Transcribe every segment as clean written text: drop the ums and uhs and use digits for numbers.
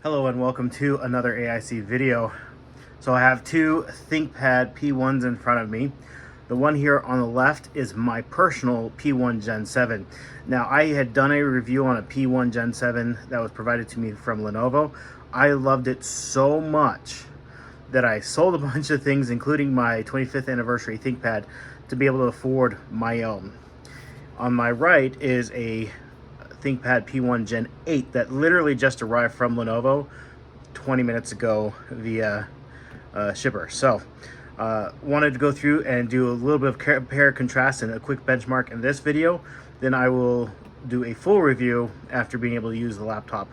Hello and welcome to another AIC video. So I have two ThinkPad P1s in front of me. The one here on the left is my personal P1 Gen 7. Now I had done a review on a P1 Gen 7 that was provided to me from Lenovo. I loved it so much that I sold a bunch of things, including my 25th anniversary ThinkPad, to be able to afford my own. On my right is a ThinkPad P1 Gen 8 that literally just arrived from Lenovo 20 minutes ago via shipper. So wanted to go through and do a little bit of compare, contrast, and a quick benchmark in this video. Then I will do a full review after being able to use the laptop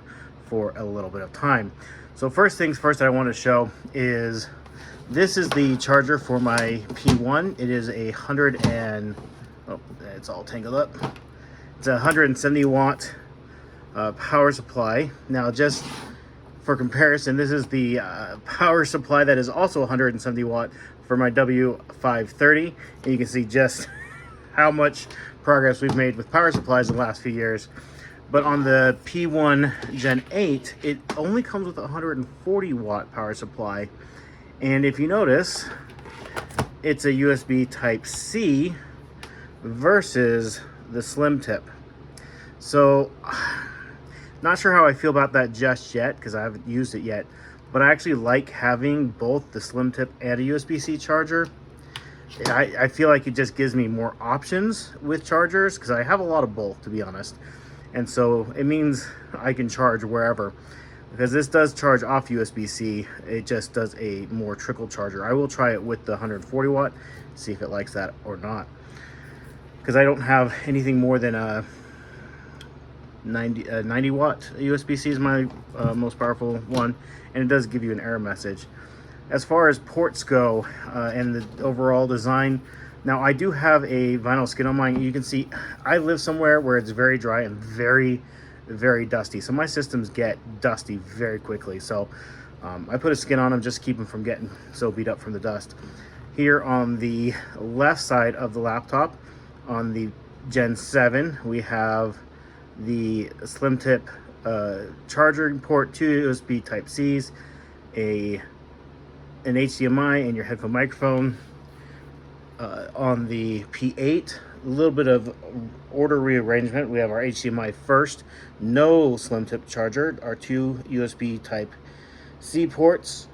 for a little bit of time. So first things first that I want to show is this is the charger for my P1. It is a it's all tangled up. It's a 170 watt power supply. Now, just for comparison, this is the power supply that is also 170 watt for my W530. And you can see just how much progress we've made with power supplies in the last few years. But on the P1 Gen 8, it only comes with a 140 watt power supply. And if you notice, it's a USB Type-C versus the slim tip. So not sure how I feel about that just yet because I haven't used it yet, but I actually like having both the slim tip and a USB-C charger. I feel like it just gives me more options with chargers because I have a lot of both, to be honest. And so it means I can charge wherever, because this does charge off USB-C. It just does a more trickle charger. I will try it with the 140 watt, see if it likes that or not, because I don't have anything more than a 90 watt USB-C is my most powerful one, and it does give you an error message. As far as ports go and the overall design, now I do have a vinyl skin on mine. You can see I live somewhere where it's very dry and very, very dusty, so my systems get dusty very quickly. So I put a skin on them just to keep them from getting so beat up from the dust. Here on the left side of the laptop, on the Gen 7, we have the slim tip charging port, two USB Type-Cs, an HDMI, and your headphone microphone. On the P8, a little bit of order rearrangement. We have our HDMI first, no slim tip charger, our two USB Type-C ports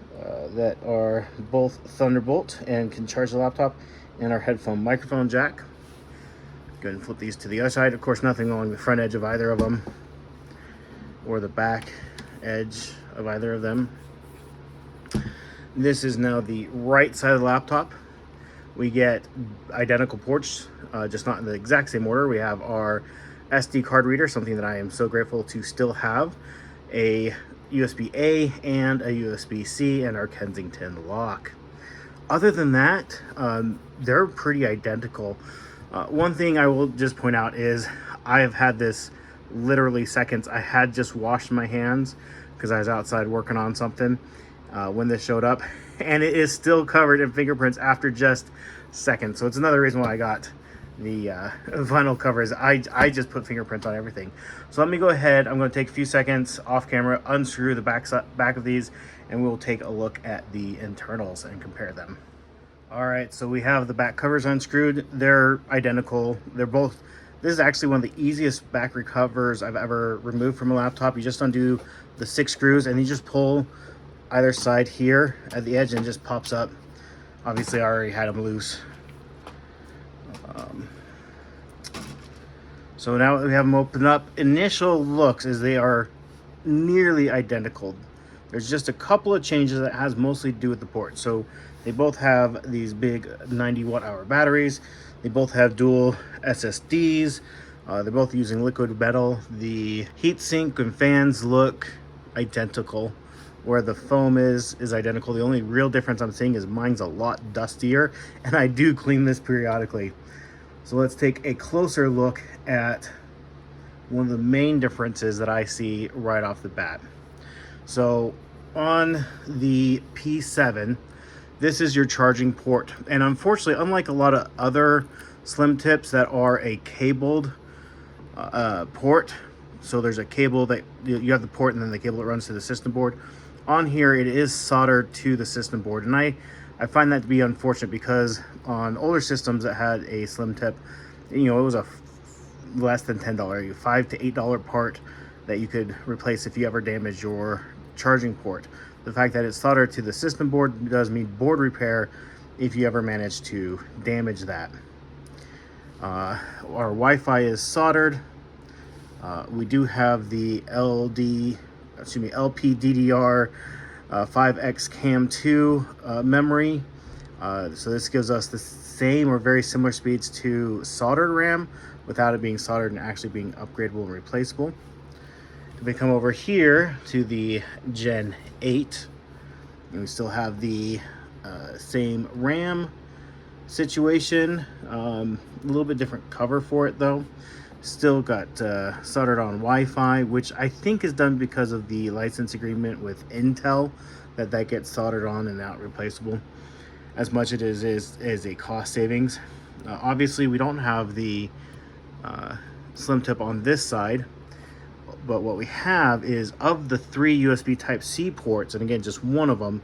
that are both Thunderbolt and can charge the laptop, and our headphone microphone jack. Go ahead and flip these to the other side. Of course, nothing along the front edge of either of them or the back edge of either of them. This is now the right side of the laptop. We get identical ports, just not in the exact same order. We have our SD card reader, something that I am so grateful to still have, a USB-A and a USB-C, and our Kensington lock. Other than that, they're pretty identical. One thing I will just point out is I have had this literally seconds. I had just washed my hands because I was outside working on something when this showed up, and it is still covered in fingerprints after just seconds. So it's another reason why I got the vinyl covers. I just put fingerprints on everything. So let me go ahead. I'm going to take a few seconds off camera, unscrew the back of these, and we'll take a look at the internals and compare them. All right, so we have the back covers unscrewed. They're identical. They're both, this is actually one of the easiest back recovers I've ever removed from a laptop. You just undo the 6 screws and you just pull either side here at the edge and it just pops up. Obviously, I already had them loose. So now that we have them opened up, initial looks is they are nearly identical. There's just a couple of changes that has mostly to do with the port. So they both have these big 90 watt hour batteries. They both have dual SSDs. They're both using liquid metal. The heatsink and fans look identical. Where the foam is identical. The only real difference I'm seeing is mine's a lot dustier, and I do clean this periodically. So let's take a closer look at one of the main differences that I see right off the bat. So on the P7, this is your charging port. And unfortunately, unlike a lot of other slim tips that are a cabled port, So there's a cable that you have the port and then the cable that runs to the system board. On here, it is soldered to the system board, and I find that to be unfortunate because on older systems that had a slim tip, you know, it was a less than $10, $5 to $8 part that you could replace if you ever damaged your charging port. The fact that it's soldered to the system board does mean board repair if you ever manage to damage that. Our Wi-Fi is soldered. We do have the LPDDR 5X CAM2 memory. So this gives us the same or very similar speeds to soldered RAM without it being soldered and actually being upgradable and replaceable. If we come over here to the Gen 8, and we still have the same RAM situation, a little bit different cover for it though. Still got soldered on Wi-Fi, which I think is done because of the license agreement with Intel, that gets soldered on and not replaceable, as much as it is a cost savings. Obviously we don't have the slim tip on this side, but what we have is, of the 3 USB Type-C ports, and again just one of them,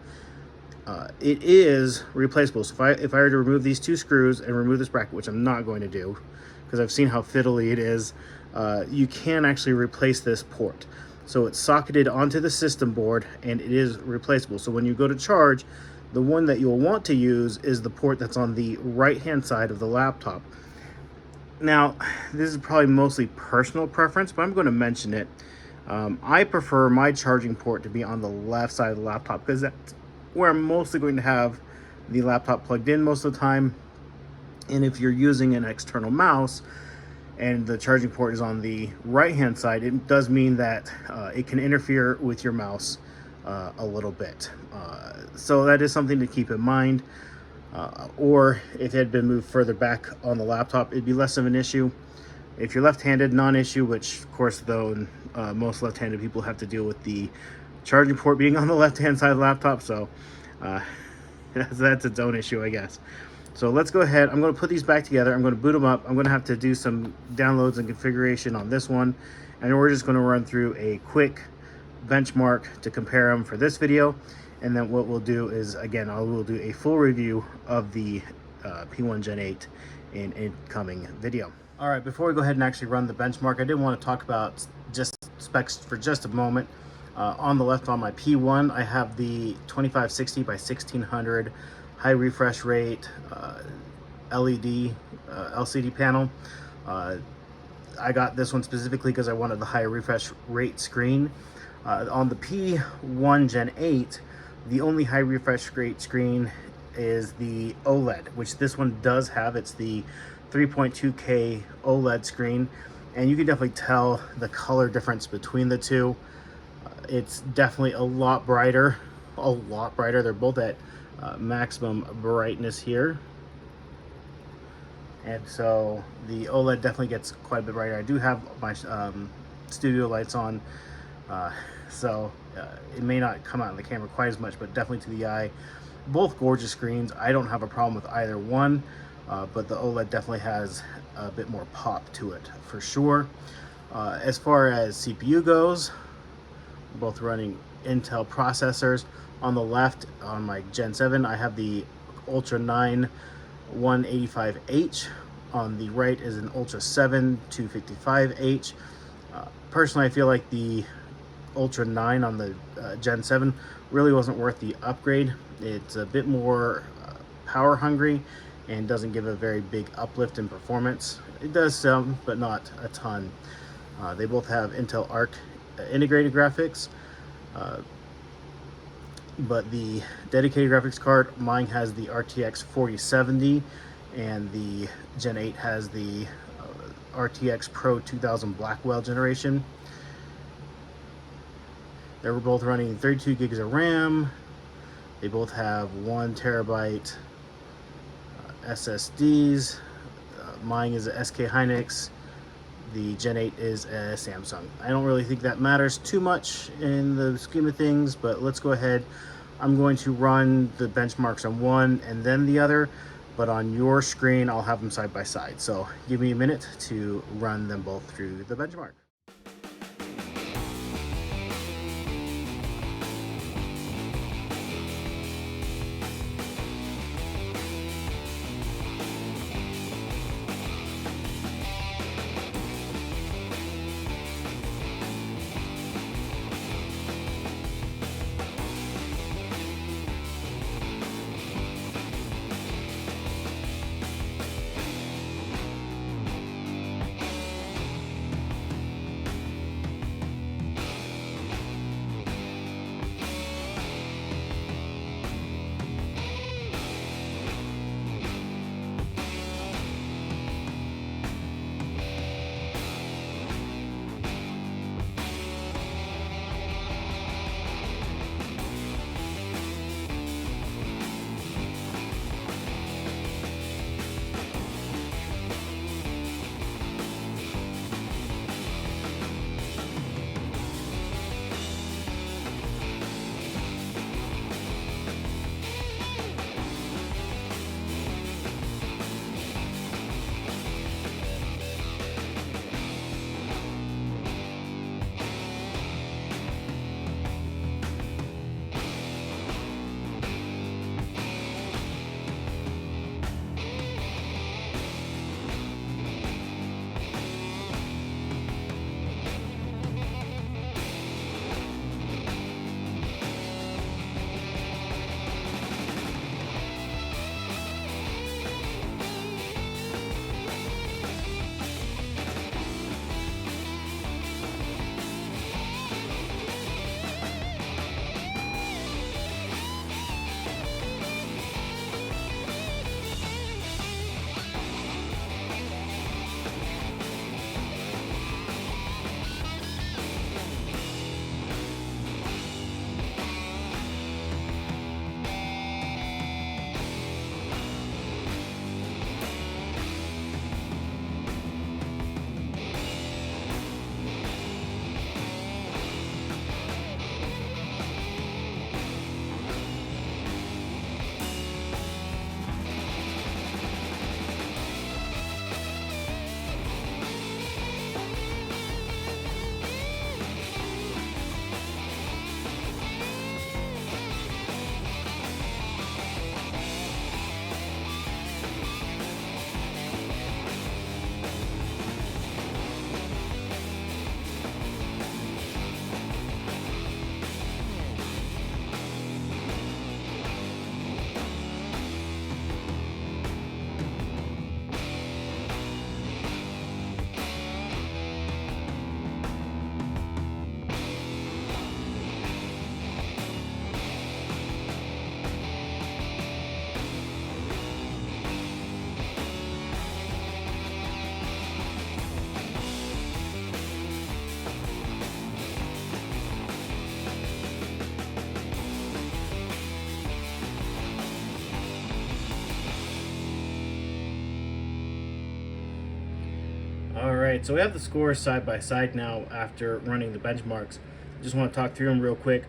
it is replaceable. So if I were to remove these 2 screws and remove this bracket, which I'm not going to do because I've seen how fiddly it is, you can actually replace this port. So it's socketed onto the system board and it is replaceable. So when you go to charge, the one that you'll want to use is the port that's on the right hand side of the laptop. Now, this is probably mostly personal preference, but I'm going to mention it. I prefer my charging port to be on the left side of the laptop because that's where I'm mostly going to have the laptop plugged in most of the time. And if you're using an external mouse and the charging port is on the right hand side, it does mean that it can interfere with your mouse a little bit. So that is something to keep in mind. Or if it had been moved further back on the laptop, it'd be less of an issue. If you're left-handed, non-issue, which of course though most left-handed people have to deal with the charging port being on the left-hand side of the laptop, so that's its own issue, I guess. So let's go ahead. I'm going to put these back together. I'm going to boot them up. I'm going to have to do some downloads and configuration on this one, and we're just going to run through a quick benchmark to compare them for this video. And then what we'll do is, again, I will do a full review of the P1 Gen 8 in a coming video. All right, before we go ahead and actually run the benchmark, I did want to talk about just specs for just a moment. On the left, on my P1, I have the 2560 by 1600 high refresh rate LED LCD panel. I got this one specifically because I wanted the high refresh rate screen. On the P1 Gen 8, the only high refresh rate screen is the OLED, which this one does have. It's the 3.2K OLED screen, and you can definitely tell the color difference between the two. It's definitely a lot brighter, a lot brighter. They're both at maximum brightness here, and so the OLED definitely gets quite a bit brighter. I do have my studio lights on, so it may not come out in the camera quite as much, but definitely to the eye, both gorgeous screens. I don't have a problem with either one, but the OLED definitely has a bit more pop to it for sure. As far as CPU goes, both running Intel processors. On the left, on my Gen 7, I have the Ultra 9 185H. On the right is an Ultra 7 255H. Personally, I feel like the Ultra 9 on the Gen 7 really wasn't worth the upgrade. It's a bit more power hungry and doesn't give a very big uplift in performance. It does some, but not a ton. They both have Intel Arc integrated graphics, but the dedicated graphics card, mine has the RTX 4070, and the Gen 8 has the RTX Pro 2000 Blackwell generation. They were both running 32 gigs of RAM. They both have 1 terabyte SSDs. Mine is a SK Hynix. The Gen 8 is a Samsung. I don't really think that matters too much in the scheme of things, but let's go ahead. I'm going to run the benchmarks on one and then the other, but on your screen, I'll have them side by side. So give me a minute to run them both through the benchmark. Alright, so we have the scores side by side now after running the benchmarks. Just want to talk through them real quick.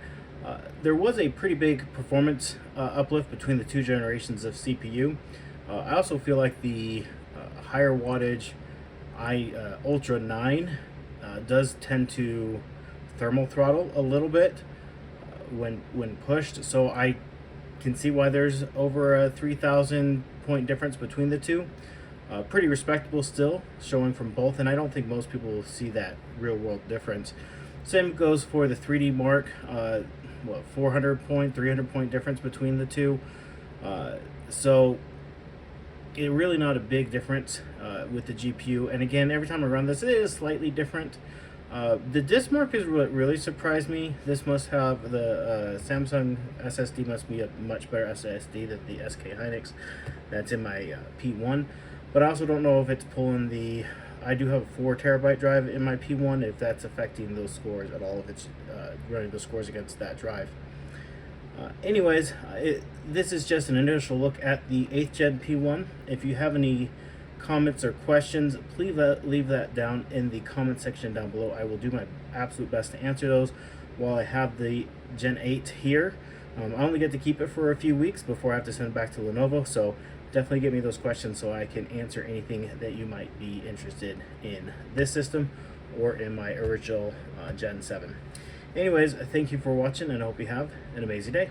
There was a pretty big performance uplift between the two generations of CPU. I also feel like the higher wattage Ultra 9 does tend to thermal throttle a little bit when pushed, so I can see why there's over a 3,000 point difference between the two. Pretty respectable still, showing from both, and I don't think most people will see that real world difference. Same goes for the 3D Mark. 400 point, 300 point difference between the two. So it really not a big difference with the GPU. And again, every time I run this, it is slightly different. The disk mark is what really surprised me. This must have the Samsung SSD must be a much better SSD than the SK Hynix that's in my P1. But I also don't know if it's pulling the. I do have a 4 terabyte drive in my P1. If that's affecting those scores at all, if it's running those scores against that drive. Anyways, this is just an initial look at the 8th Gen P1. If you have any comments or questions, please leave that down in the comment section down below. I will do my absolute best to answer those while I have the Gen 8 here. I only get to keep it for a few weeks before I have to send it back to Lenovo, so definitely give me those questions so I can answer anything that you might be interested in this system or in my original Gen 7. Anyways, thank you for watching, and I hope you have an amazing day.